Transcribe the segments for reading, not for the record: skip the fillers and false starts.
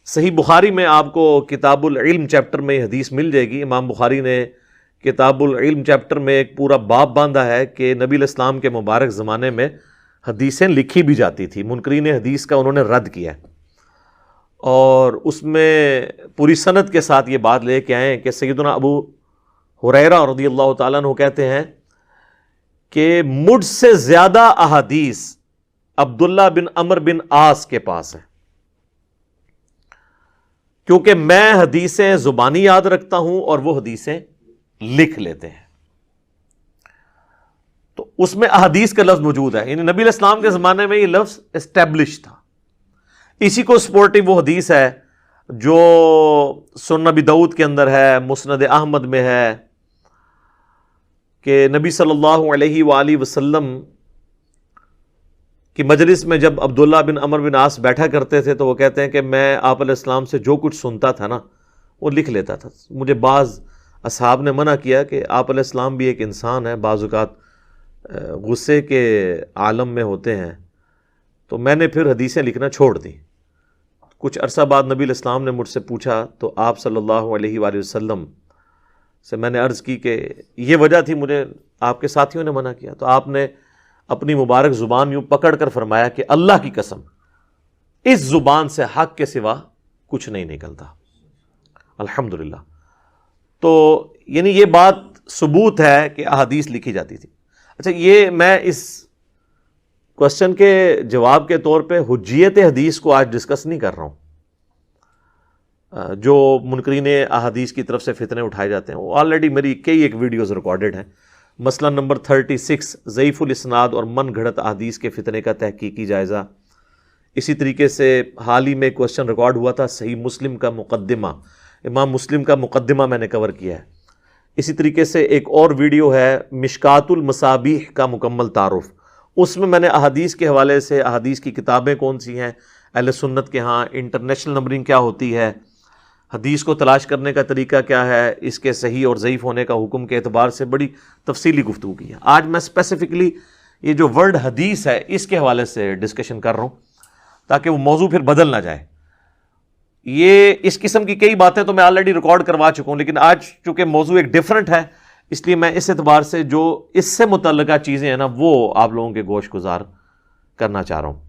صحیح بخاری میں آپ کو کتاب العلم چیپٹر میں یہ حدیث مل جائے گی. امام بخاری نے کتاب العلم چیپٹر میں ایک پورا باب باندھا ہے کہ نبی علیہ السلام کے مبارک زمانے میں حدیثیں لکھی بھی جاتی تھی. منکرین حدیث کا انہوں نے رد کیا ہے اور اس میں پوری سند کے ساتھ یہ بات لے کے آئے کہ سیدنا ابو ہریرہ رضی اللہ تعالیٰ عنہ کہتے ہیں کہ مجھ سے زیادہ احادیث عبداللہ بن عمرو بن عاص کے پاس ہے، کیونکہ میں حدیثیں زبانی یاد رکھتا ہوں اور وہ حدیثیں لکھ لیتے ہیں. تو اس میں احادیث کا لفظ موجود ہے، یعنی نبی علیہ السلام کے زمانے میں یہ لفظ اسٹیبلش تھا. اسی کو سپورٹنگ وہ حدیث ہے جو سنن ابی داؤد کے اندر ہے، مسند احمد میں ہے کہ نبی صلی اللہ علیہ وآلہ وسلم کی مجلس میں جب عبداللہ بن عمرو بن عاص بیٹھا کرتے تھے تو وہ کہتے ہیں کہ میں آپ علیہ السلام سے جو کچھ سنتا تھا نا وہ لکھ لیتا تھا. مجھے بعض اصحاب نے منع کیا کہ آپ علیہ السلام بھی ایک انسان ہے، بعض اوقات غصے کے عالم میں ہوتے ہیں، تو میں نے پھر حدیثیں لکھنا چھوڑ دیں. کچھ عرصہ بعد نبی علیہ السلام نے مجھ سے پوچھا تو آپ صلی اللہ علیہ وآلہ وسلم سے میں نے عرض کی کہ یہ وجہ تھی، مجھے آپ کے ساتھیوں نے منع کیا. تو آپ نے اپنی مبارک زبان یوں پکڑ کر فرمایا کہ اللہ کی قسم اس زبان سے حق کے سوا کچھ نہیں نکلتا. الحمدللہ. تو یعنی یہ بات ثبوت ہے کہ احادیث لکھی جاتی تھی. اچھا، یہ میں اس کوشچن کے جواب کے طور پہ حجیت حدیث کو آج ڈسکس نہیں کر رہا ہوں. جو منکرین احادیث کی طرف سے فتنے اٹھائے جاتے ہیں وہ آلریڈی میری کئی ایک ویڈیوز ریکارڈڈ ہیں. مسئلہ نمبر 36 ضعیف الاسناد اور من گھڑت احادیث کے فتنے کا تحقیقی جائزہ. اسی طریقے سے حال ہی میں کوشچن ریکارڈ ہوا تھا صحیح مسلم کا مقدمہ، امام مسلم کا مقدمہ میں نے کور کیا ہے. اسی طریقے سے ایک اور ویڈیو ہے مشکات المصابیح کا مکمل تعارف، اس میں میں نے احادیث کے حوالے سے احادیث کی کتابیں کون سی ہیں اہل سنت کے ہاں، انٹرنیشنل نمبرنگ کیا ہوتی ہے، حدیث کو تلاش کرنے کا طریقہ کیا ہے، اس کے صحیح اور ضعیف ہونے کا حکم کے اعتبار سے بڑی تفصیلی گفتگو کی ہے. آج میں اسپیسیفکلی یہ جو ورڈ حدیث ہے اس کے حوالے سے ڈسکشن کر رہا ہوں تاکہ وہ موضوع پھر بدل نہ جائے. یہ اس قسم کی کئی باتیں تو میں آلریڈی ریکارڈ کروا چکا ہوں، لیکن آج چونکہ موضوع ایک ڈیفرنٹ ہے اس لیے میں اس اعتبار سے جو اس سے متعلقہ چیزیں ہیں نا وہ آپ لوگوں کے گوش گزار کرنا چاہ رہا ہوں.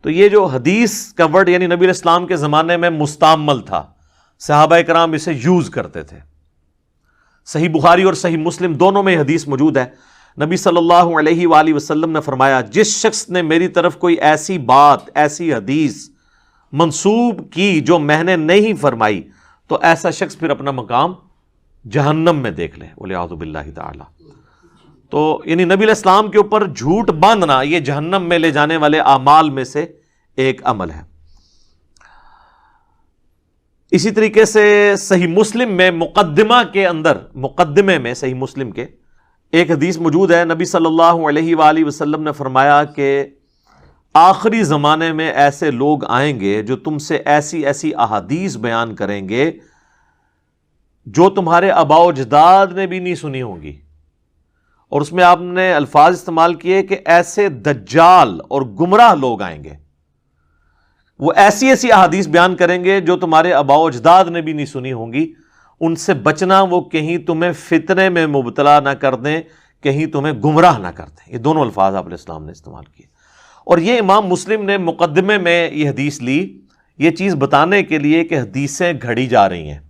تو یہ جو حدیث کا ورڈ یعنی نبی علیہ السلام کے زمانے میں مستعمل تھا، صحابہ کرام اسے یوز کرتے تھے. صحیح بخاری اور صحیح مسلم دونوں میں حدیث موجود ہے. نبی صلی اللہ علیہ وآلہ وسلم نے فرمایا جس شخص نے میری طرف کوئی ایسی بات، ایسی حدیث منسوب کی جو میں نے نہیں فرمائی تو ایسا شخص پھر اپنا مقام جہنم میں دیکھ لے، والعیاذ باللہ تعالی. تو یعنی نبی علیہ السلام کے اوپر جھوٹ باندھنا یہ جہنم میں لے جانے والے اعمال میں سے ایک عمل ہے. اسی طریقے سے صحیح مسلم میں مقدمہ کے اندر، مقدمے میں صحیح مسلم کے ایک حدیث موجود ہے. نبی صلی اللہ علیہ وآلہ وسلم نے فرمایا کہ آخری زمانے میں ایسے لوگ آئیں گے جو تم سے ایسی ایسی احادیث بیان کریں گے جو تمہارے آباء و اجداد نے بھی نہیں سنی ہوں گی. اور اس میں آپ نے الفاظ استعمال کیے کہ ایسے دجال اور گمراہ لوگ آئیں گے، وہ ایسی ایسی احادیث بیان کریں گے جو تمہارے آباء و اجداد نے بھی نہیں سنی ہوں گی. ان سے بچنا، وہ کہیں تمہیں فتنے میں مبتلا نہ کر دیں، کہیں تمہیں گمراہ نہ کر دیں. یہ دونوں الفاظ آپ علیہ السلام نے استعمال کیے. اور یہ امام مسلم نے مقدمے میں یہ حدیث لی یہ چیز بتانے کے لیے کہ حدیثیں گھڑی جا رہی ہیں،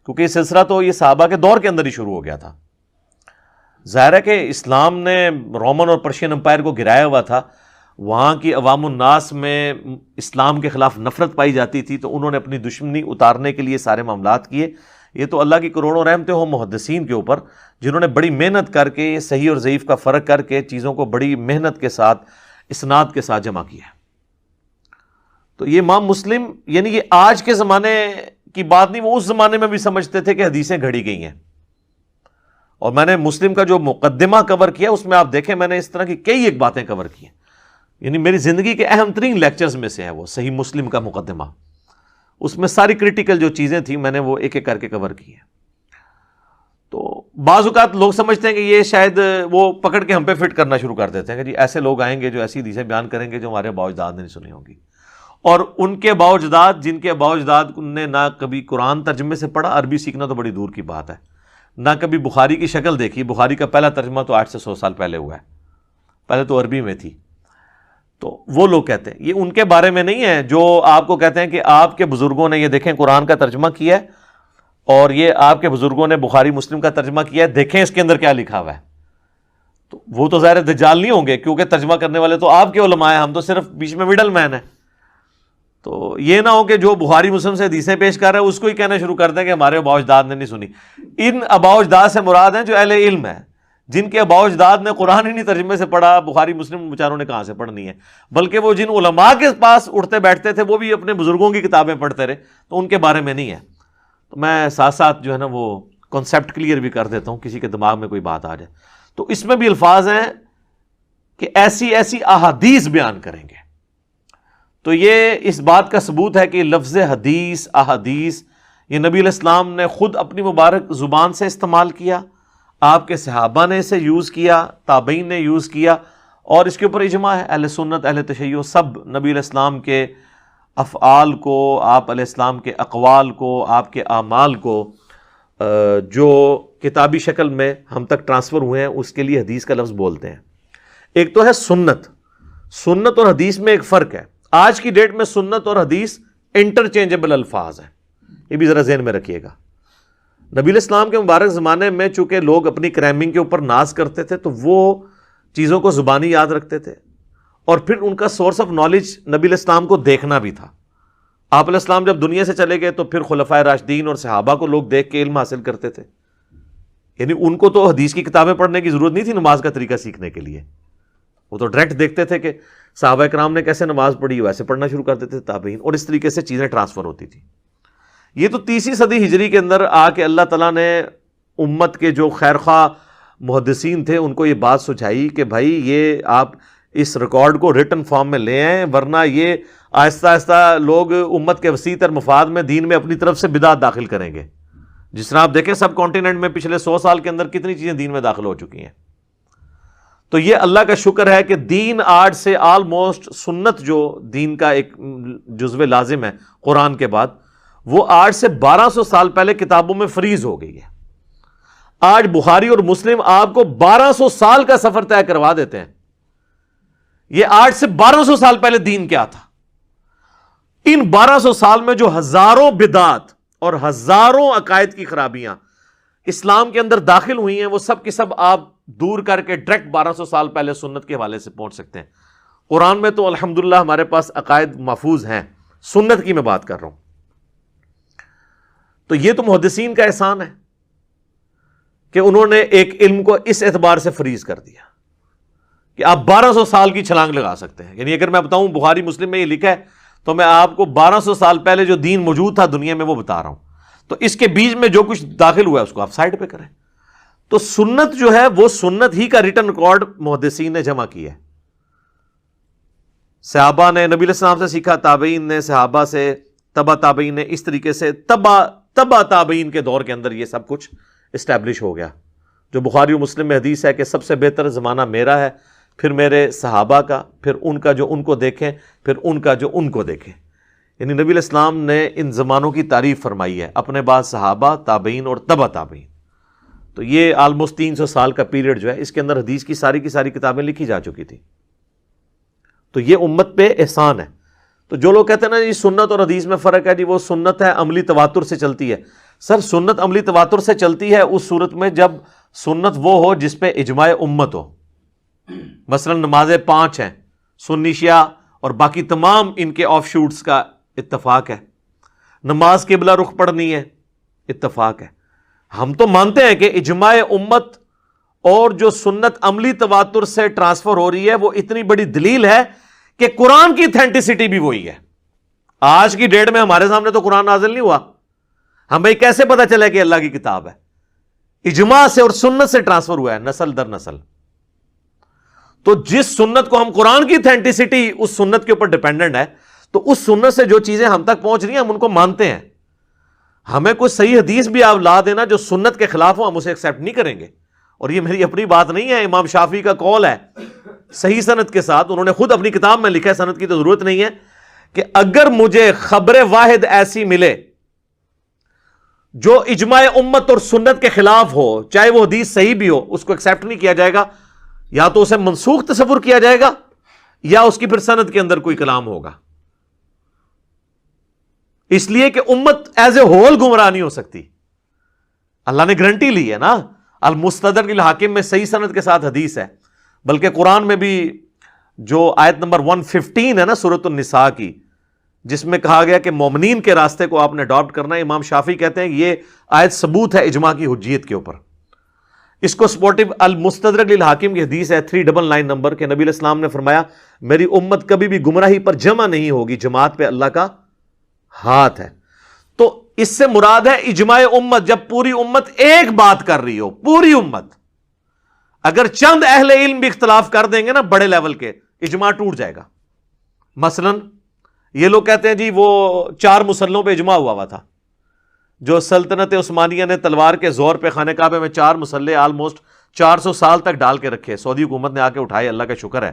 کیونکہ یہ سلسلہ تو یہ صحابہ کے دور کے اندر ہی شروع ہو گیا تھا. ظاہر ہے کہ اسلام نے رومن اور پرشین امپائر کو گرایا ہوا تھا، وہاں کی عوام الناس میں اسلام کے خلاف نفرت پائی جاتی تھی، تو انہوں نے اپنی دشمنی اتارنے کے لیے سارے معاملات کیے. یہ تو اللہ کی کروڑوں رحمتیں ہوں محدثین کے اوپر جنہوں نے بڑی محنت کر کے صحیح اور ضعیف کا فرق کر کے چیزوں کو بڑی محنت کے ساتھ اسناد کے ساتھ جمع کیا. تو یہ امام مسلم یعنی یہ آج کے زمانے کی بات نہیں، وہ اس زمانے میں بھی سمجھتے تھے کہ حدیثیں گھڑی گئی ہیں. اور میں نے مسلم کا جو مقدمہ کور کیا اس میں آپ دیکھیں میں نے اس طرح کی کئی ایک باتیں کور کی ہیں، یعنی میری زندگی کے اہم ترین لیکچرز میں سے ہے وہ صحیح مسلم کا مقدمہ. اس میں ساری کریٹیکل جو چیزیں تھیں میں نے وہ ایک ایک کر کے کور کی ہیں. تو بعض اوقات لوگ سمجھتے ہیں کہ یہ شاید وہ پکڑ کے ہم پہ فٹ کرنا شروع کر دیتے ہیں کہ جی ایسے لوگ آئیں گے جو ایسی حدیثیں بیان کریں گے جو ہمارے باء و اجداد نے نہیں سنی ہوں گی. اور ان کے باوجداد جن کے باوجداد نے نہ کبھی قرآن ترجمے سے پڑھا، عربی سیکھنا تو بڑی دور کی بات ہے، نہ کبھی بخاری کی شکل دیکھی. بخاری کا پہلا ترجمہ تو 8 سے 100 سال پہلے ہوا ہے، پہلے تو عربی میں تھی. تو وہ لوگ کہتے ہیں، یہ ان کے بارے میں نہیں ہے جو آپ کو کہتے ہیں کہ آپ کے بزرگوں نے یہ دیکھیں قرآن کا ترجمہ کیا ہے اور یہ آپ کے بزرگوں نے بخاری مسلم کا ترجمہ کیا ہے، دیکھیں اس کے اندر کیا لکھا ہوا ہے. تو وہ تو ظاہر دجال نہیں ہوں گے، کیونکہ ترجمہ کرنے والے تو آپ کے علماء ہیں، ہم تو صرف بیچ میں مڈل مین ہیں. تو یہ نہ ہو کہ جو بخاری مسلم سے حدیثیں پیش کر رہا ہے اس کو ہی کہنا شروع کر دیں کہ ہمارے آباء و اجداد نے نہیں سنی. ان آباء و اجداد سے مراد ہیں جو اہل علم ہے، جن کے آباء و اجداد نے قرآن ہی نہیں ترجمے سے پڑھا. بخاری مسلم بیچاروں نے کہاں سے پڑھنی ہے؟ بلکہ وہ جن علماء کے پاس اٹھتے بیٹھتے تھے وہ بھی اپنے بزرگوں کی کتابیں پڑھتے رہے، تو ان کے بارے میں نہیں ہے. تو میں ساتھ ساتھ جو ہے نا وہ کنسیپٹ کلیئر بھی کر دیتا ہوں، کسی کے دماغ میں کوئی بات آ جائے. تو اس میں بھی الفاظ ہیں کہ ایسی ایسی احادیث بیان کریں گے. تو یہ اس بات کا ثبوت ہے کہ لفظ حدیث، احادیث، یہ نبی علیہ السلام نے خود اپنی مبارک زبان سے استعمال کیا، آپ کے صحابہ نے اسے یوز کیا، تابعین نے یوز کیا، اور اس کے اوپر اجماع ہے. اہل سنت، اہل تشیع سب نبی علیہ السلام کے افعال کو، آپ علیہ السلام کے اقوال کو، آپ کے اعمال کو جو کتابی شکل میں ہم تک ٹرانسفر ہوئے ہیں اس کے لیے حدیث کا لفظ بولتے ہیں. ایک تو ہے سنت. سنت اور حدیث میں ایک فرق ہے. آج کی ڈیٹ میں سنت اور حدیث انٹرچینجبل الفاظ ہیں، یہ بھی ذرا ذہن میں رکھیے گا. نبی علیہ السلام کے مبارک زمانے میں چونکہ لوگ اپنی کرائمنگ کے اوپر ناز کرتے تھے تو وہ چیزوں کو زبانی یاد رکھتے تھے، اور پھر ان کا سورس آف نالج نبی علیہ السلام کو دیکھنا بھی تھا. آپ علیہ السلام جب دنیا سے چلے گئے تو پھر خلفائے راشدین اور صحابہ کو لوگ دیکھ کے علم حاصل کرتے تھے. یعنی ان کو تو حدیث کی کتابیں پڑھنے کی ضرورت نہیں تھی نماز کا طریقہ سیکھنے کے لیے، وہ تو ڈائریکٹ دیکھتے تھے کہ صحابہ کرام نے کیسے نماز پڑھی، ویسے پڑھنا شروع کر دیتے تھے تابعین، اور اس طریقے سے چیزیں ٹرانسفر ہوتی تھی. یہ تو 30 صدی ہجری کے اندر آ کے اللہ تعالیٰ نے امت کے جو خیرخواہ محدثین تھے ان کو یہ بات سجھائی کہ بھائی یہ آپ اس ریکارڈ کو ریٹن فارم میں لے آئیں، ورنہ یہ آہستہ آہستہ لوگ امت کے وسیع تر مفاد میں دین میں اپنی طرف سے بدعت داخل کریں گے. جس طرح آپ دیکھیں سب کانٹیننٹ میں پچھلے 100 سال کے اندر کتنی چیزیں دین میں داخل ہو چکی ہیں. تو یہ اللہ کا شکر ہے کہ دین آج سے آلموسٹ سنت جو دین کا ایک جزو لازم ہے قرآن کے بعد، وہ آج سے 1200 سال پہلے کتابوں میں فریز ہو گئی ہے. آج بخاری اور مسلم آپ کو 1200 سال کا سفر طے کروا دیتے ہیں. یہ آج سے 1200 سال پہلے دین کیا تھا. ان 1200 سال میں جو ہزاروں بدعات اور ہزاروں عقائد کی خرابیاں اسلام کے اندر داخل ہوئی ہیں وہ سب کی سب آپ دور کر کے ڈائریکٹ 1200 سال پہلے سنت کے حوالے سے پہنچ سکتے ہیں. قرآن میں تو الحمدللہ ہمارے پاس عقائد محفوظ ہیں، سنت کی میں بات کر رہا ہوں. تو یہ تو محدثین کا احسان ہے کہ انہوں نے ایک علم کو اس اعتبار سے فریز کر دیا کہ آپ 1200 سال کی چھلانگ لگا سکتے ہیں. یعنی اگر میں بتاؤں بخاری مسلم میں یہ لکھا ہے تو میں آپ کو 1200 سال پہلے جو دین موجود تھا دنیا میں وہ بتا رہا ہوں. تو اس کے بیچ میں جو کچھ داخل ہوا ہے اس کو آپ سائڈ پہ کریں. تو سنت جو ہے وہ سنت ہی کا ریٹن ریکارڈ محدثین نے جمع کیا ہے. صحابہ نے نبی علیہ السلام سے سیکھا، تابعین نے صحابہ سے، تبع تابعین نے، اس طریقے سے تبع تابعین کے دور کے اندر یہ سب کچھ اسٹیبلش ہو گیا. جو بخاری و مسلم میں حدیث ہے کہ سب سے بہتر زمانہ میرا ہے، پھر میرے صحابہ کا، پھر ان کا جو ان کو دیکھیں، پھر ان کا جو ان کو دیکھیں. یعنی نبی علیہ السلام نے ان زمانوں کی تعریف فرمائی ہے، اپنے بعد صحابہ، تابعین اور تبع تابعین. تو یہ آلموسٹ 300 سال کا پیریڈ جو ہے اس کے اندر حدیث کی ساری کتابیں لکھی جا چکی تھی. تو یہ امت پہ احسان ہے. تو جو لوگ کہتے ہیں نا جی سنت اور حدیث میں فرق ہے، جی وہ سنت ہے عملی تواتر سے چلتی ہے. سر سنت عملی تواتر سے چلتی ہے اس صورت میں جب سنت وہ ہو جس پہ اجماع امت ہو. مثلا نمازیں 5 ہیں، سنی شیعہ اور باقی تمام ان کے آف شوٹس کا اتفاق ہے. نماز قبلہ رخ پڑھنی ہے، اتفاق ہے. ہم تو مانتے ہیں کہ اجماع امت اور جو سنت عملی تواتر سے ٹرانسفر ہو رہی ہے وہ اتنی بڑی دلیل ہے کہ قرآن کی اتھینٹسٹی بھی وہی ہے. آج کی ڈیٹ میں ہمارے سامنے تو قرآن نازل نہیں ہوا، ہمیں کیسے پتا چلے کہ اللہ کی کتاب ہے؟ اجماع سے اور سنت سے ٹرانسفر ہوا ہے نسل در نسل. تو جس سنت کو ہم قرآن کی اتھینٹسٹی اس سنت کے اوپر ڈیپینڈنٹ ہے، تو اس سنت سے جو چیزیں ہم تک پہنچ رہی ہیں ہم ان کو مانتے ہیں. ہمیں کوئی صحیح حدیث بھی آپ لا دینا جو سنت کے خلاف ہو ہم اسے ایکسیپٹ نہیں کریں گے. اور یہ میری اپنی بات نہیں ہے، امام شافعی کا قول ہے صحیح سند کے ساتھ. انہوں نے خود اپنی کتاب میں لکھا ہے، سند کی تو ضرورت نہیں ہے، کہ اگر مجھے خبر واحد ایسی ملے جو اجماع امت اور سنت کے خلاف ہو، چاہے وہ حدیث صحیح بھی ہو، اس کو ایکسیپٹ نہیں کیا جائے گا، یا تو اسے منسوخ تصور کیا جائے گا یا اس کی پھر سند کے اندر کوئی کلام ہوگا، اس لیے کہ امت ایز اے ہول گمراہ نہیں ہو سکتی. اللہ نے گارنٹی لی ہے نا، المستدرک للحاکم میں صحیح سند کے ساتھ حدیث ہے. بلکہ قرآن میں بھی جو آیت نمبر 115 ہے نا سورۃ النساء کی، جس میں کہا گیا کہ مومنین کے راستے کو آپ نے اڈاپٹ کرنا ہے، امام شافعی کہتے ہیں یہ آیت ثبوت ہے اجماع کی حجیت کے اوپر. اس کو سپورٹو المستدرک للحاکم کی حدیث ہے 399 نمبر کے، نبی علیہ السلام نے فرمایا میری امت کبھی بھی گمراہی پر جمع نہیں ہوگی، جماعت پہ اللہ کا ہاتھ ہے. تو اس سے مراد ہے اجماع امت، جب پوری امت ایک بات کر رہی ہو، پوری امت. اگر چند اہل علم بھی اختلاف کر دیں گے نا بڑے لیول کے، اجماع ٹوٹ جائے گا. مثلا یہ لوگ کہتے ہیں جی وہ 4 مسلوں پہ اجماع ہوا تھا، جو سلطنت عثمانیہ نے تلوار کے زور پہ خانہ کعبہ میں 4 مسلح آلموسٹ 400 سال تک ڈال کے رکھے. سعودی حکومت نے آ کے اٹھائے، اللہ کا شکر ہے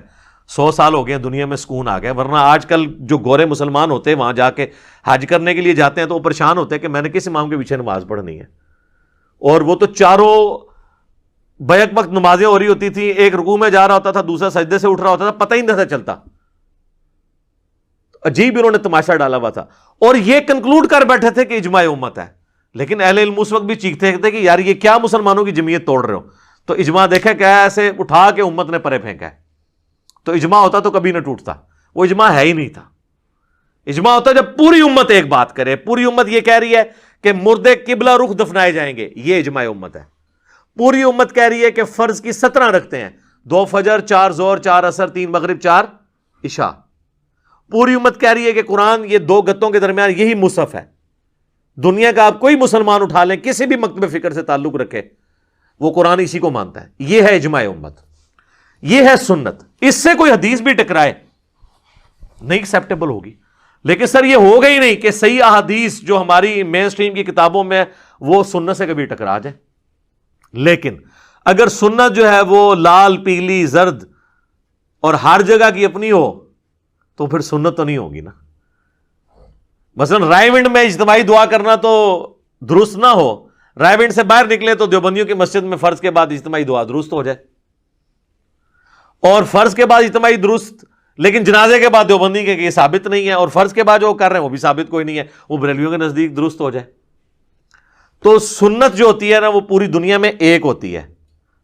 100 سال ہو گئے دنیا میں سکون آ گیا. ورنہ آج کل جو گورے مسلمان ہوتے ہیں وہاں جا کے حج کرنے کے لیے جاتے ہیں تو وہ پریشان ہوتے ہیں کہ میں نے کس امام کے پیچھے نماز پڑھنی ہے. اور وہ تو چاروں بیک وقت نمازیں ہو رہی ہوتی تھی، ایک رکوع میں جا رہا ہوتا تھا، دوسرا سجدے سے اٹھ رہا ہوتا تھا، پتہ ہی نہیں تھا چلتا. عجیب انہوں نے تماشا ڈالا ہوا تھا، اور یہ کنکلوڈ کر بیٹھے تھے کہ اجماع امت ہے. لیکن اہل علم اس وقت بھی چیختے تھے کہ یار یہ کیا مسلمانوں کی جمعیت توڑ رہے ہو. تو اجماع دیکھا کیا ہے، ایسے اٹھا کے امت نے پرے پھینکا ہے. تو اجماع ہوتا تو کبھی نہ ٹوٹتا، وہ اجماع ہے ہی نہیں تھا. اجماع ہوتا جب پوری امت ایک بات کرے، پوری امت یہ کہہ رہی ہے کہ مردے قبلہ رخ دفنائے جائیں گے، یہ اجماع امت ہے. پوری امت کہہ رہی ہے کہ فرض کی 17 رکھتے ہیں، 2 فجر 4 ظہر 4 عصر 3 مغرب 4 عشاء. پوری امت کہہ رہی ہے کہ قرآن یہ 2 گتوں کے درمیان یہی مصحف ہے. دنیا کا آپ کوئی مسلمان اٹھا لیں، کسی بھی مکتب فکر سے تعلق رکھے، وہ قرآن اسی کو مانتا ہے. یہ ہے اجماع امت، یہ ہے سنت. اس سے کوئی حدیث بھی ٹکرائے نہیں ایکسیپٹیبل ہوگی. لیکن سر یہ ہوگا ہی نہیں کہ صحیح احادیث جو ہماری مین سٹریم کی کتابوں میں وہ سنت سے کبھی ٹکرا جائے. لیکن اگر سنت جو ہے وہ لال پیلی زرد اور ہر جگہ کی اپنی ہو تو پھر سنت تو نہیں ہوگی نا. مثلا رائے ونڈ میں اجتماعی دعا کرنا تو درست نہ ہو، رائے ونڈ سے باہر نکلے تو دیوبندیوں کی مسجد میں فرض کے بعد اجتماعی دعا درست ہو جائے، اور فرض کے بعد اجتماعی درست لیکن جنازے کے بعد دیوبندی کے یہ ثابت نہیں ہے، اور فرض کے بعد جو کر رہے ہیں وہ بھی ثابت کوئی نہیں ہے، وہ بریلویوں کے نزدیک درست ہو جائے. تو سنت جو ہوتی ہے نا وہ پوری دنیا میں ایک ہوتی ہے،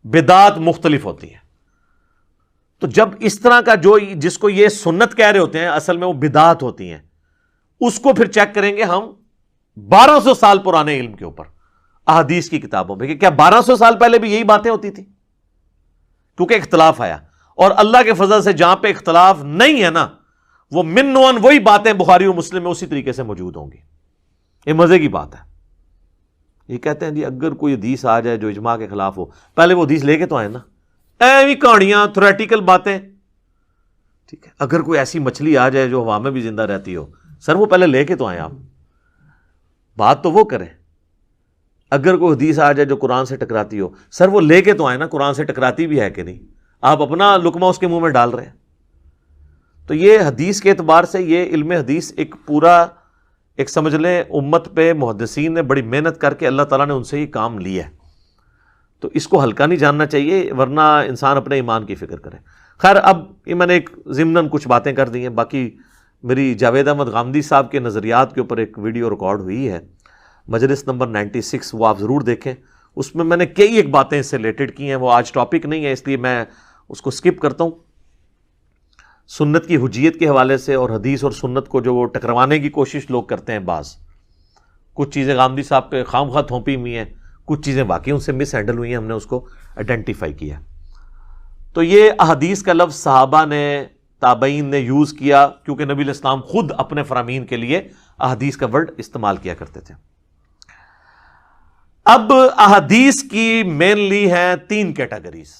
بدعت مختلف ہوتی ہے. تو جب اس طرح کا جو جس کو یہ سنت کہہ رہے ہوتے ہیں اصل میں وہ بدعت ہوتی ہیں، اس کو پھر چیک کریں گے ہم 1200 سال پرانے علم کے اوپر احادیث کی کتابوں پہ کہ کیا 1200 سال پہلے بھی یہی باتیں ہوتی تھی. کیونکہ اختلاف آیا، اور اللہ کے فضل سے جہاں پہ اختلاف نہیں ہے نا وہ من نوعاً وہی باتیں بخاری و مسلم میں اسی طریقے سے موجود ہوں گی. یہ مزے کی بات ہے. یہ کہتے ہیں جی اگر کوئی حدیث آ جائے جو اجماع کے خلاف ہو، پہلے وہ حدیث لے کے تو آئے نا، ایویں کہانیاں تھیوریٹیکل باتیں. ٹھیک ہے، اگر کوئی ایسی مچھلی آ جائے جو ہوا میں بھی زندہ رہتی ہو، سر وہ پہلے لے کے تو آئیں، آپ بات تو وہ کریں. اگر کوئی حدیث آ جائے جو قرآن سے ٹکراتی ہو، سر وہ لے کے تو آئیں نا، قرآن سے ٹکراتی بھی ہے کہ نہیں، آپ اپنا لقمہ اس کے منہ میں ڈال رہے ہیں. تو یہ حدیث کے اعتبار سے یہ علم حدیث ایک پورا ایک سمجھ لیں امت پہ محدثین نے بڑی محنت کر کے اللہ تعالیٰ نے ان سے یہ کام لیا ہے. تو اس کو ہلکا نہیں جاننا چاہیے، ورنہ انسان اپنے ایمان کی فکر کرے. خیر اب یہ میں نے ایک ضمناً کچھ باتیں کر دی ہیں، باقی میری جاوید احمد غامدی صاحب کے نظریات کے اوپر ایک ویڈیو ریکارڈ ہوئی ہے مجلس نمبر 96، وہ آپ ضرور دیکھیں. اس میں نے کئی ایک باتیں اس سے ریلیٹڈ کی ہیں، وہ آج ٹاپک نہیں ہے اس لیے میں اس کو سکپ کرتا ہوں. سنت کی حجیت کے حوالے سے اور حدیث اور سنت کو جو وہ ٹکروانے کی کوشش لوگ کرتے ہیں، بعض کچھ چیزیں غامدی صاحب پہ خام خواہ تھوپی ہوئی ہیں، کچھ چیزیں واقعی ان سے مس ہینڈل ہوئی ہیں، ہم نے اس کو آئیڈینٹیفائی کیا. تو یہ احادیث کا لفظ صحابہ نے تابعین نے یوز کیا کیونکہ نبی علیہ السلام خود اپنے فرامین کے لیے احادیث کا ورڈ استعمال کیا کرتے تھے. اب احادیث کی مینلی ہیں 3 کیٹیگریز.